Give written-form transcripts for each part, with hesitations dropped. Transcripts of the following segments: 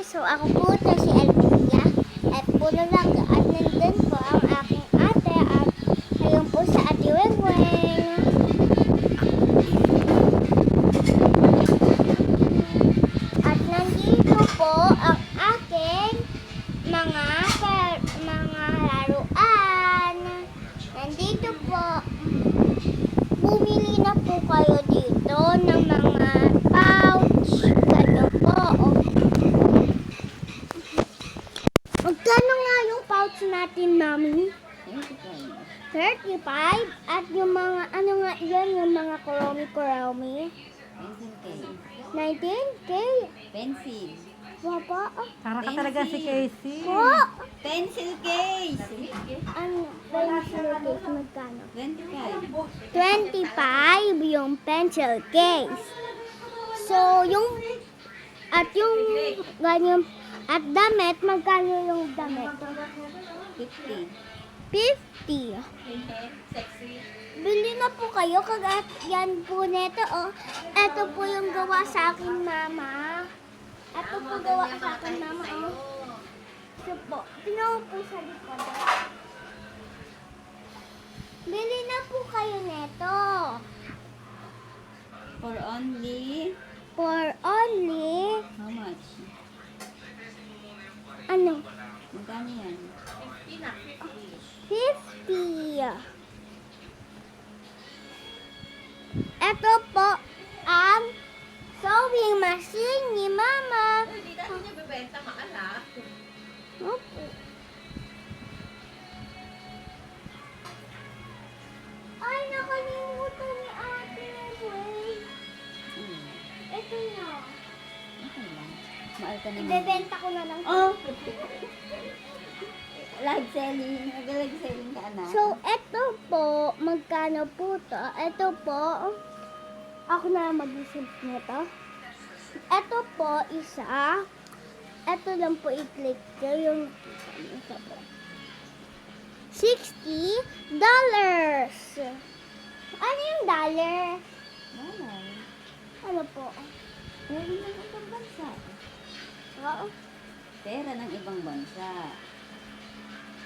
So ako po ito si Elvia at po lang at nandun po ang aking ate at ngayon po sa Ate Wengweng. At nandito po ang aking mga laruan. Nandito po, bumili na po kayo dito ng mga pouch. Ganyan po. Magkano nga yung pouch natin, Mami? 35. At yung mga, ano nga yan, yung mga kuromi-kuromi? 19K. Pencil. Papa, Para ka talaga si Casey. po. Pencil case. Ano, pencil case, magkano? 25. 25 yung pencil case. So, yung, at yung, ganyan, at damit, magkano yung damit? 50. 50. Bili na po kayo, kagat yan po neto, oh. Ito po yung gawa sa akin, mama. Ito po gawa sa akin, mama, oh. Ito po, pinawa po sa likod. Bili na po kayo neto. For only, For only, how much? ano, Magkano yan? 50. Ito po ang sewing machine ni Mama. Hindi dahil niya bebenta, mahal ha? Opo. Ay, nakalimutan ni Ate. Wait. Ito na. Okay lang. Mahal ka naman. Ibebenta ko na lang. Oh! Live selling. Nag-live selling ka, anak. So, ito po, magkano po to? Ito po, ako na mag-isip nito. Ito po, isa. Ito lang po i-click ko yung ito po. $60. Ano yung dollar? Malay. Ano po? Pera ng ibang bansa. Oo. Pera ng ibang bansa.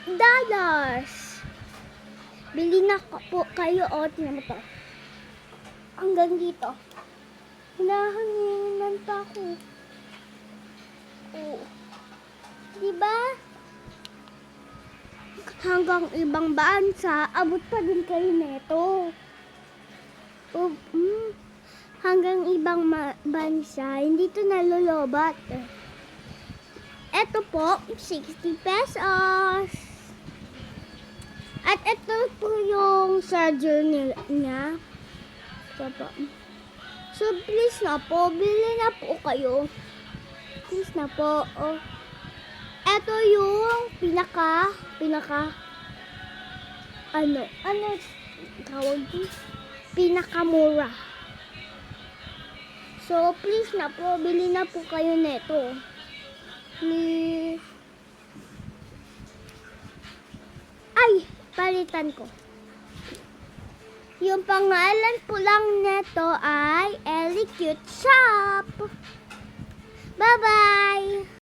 Dollars. Bili na po kayo. O, tingnan mo to. Hanggang dito. Hinahanginan pa ako. Oh. Diba? Hanggang ibang bansa, abot pa din kayo neto. Oh, hanggang ibang bansa, hindi to nalolobat. Ito po, 60 pesos. At ito po yung charger niya. Ito po. So, please na po, bili na po kayo. Please na po. Oh. Ito yung ano tawag ko? Pinakamura. So, please na po, bili na po kayo neto. Please. Ay, palitan ko. Yung pangalan po lang neto ay Ellie Cute Shop. Bye-bye!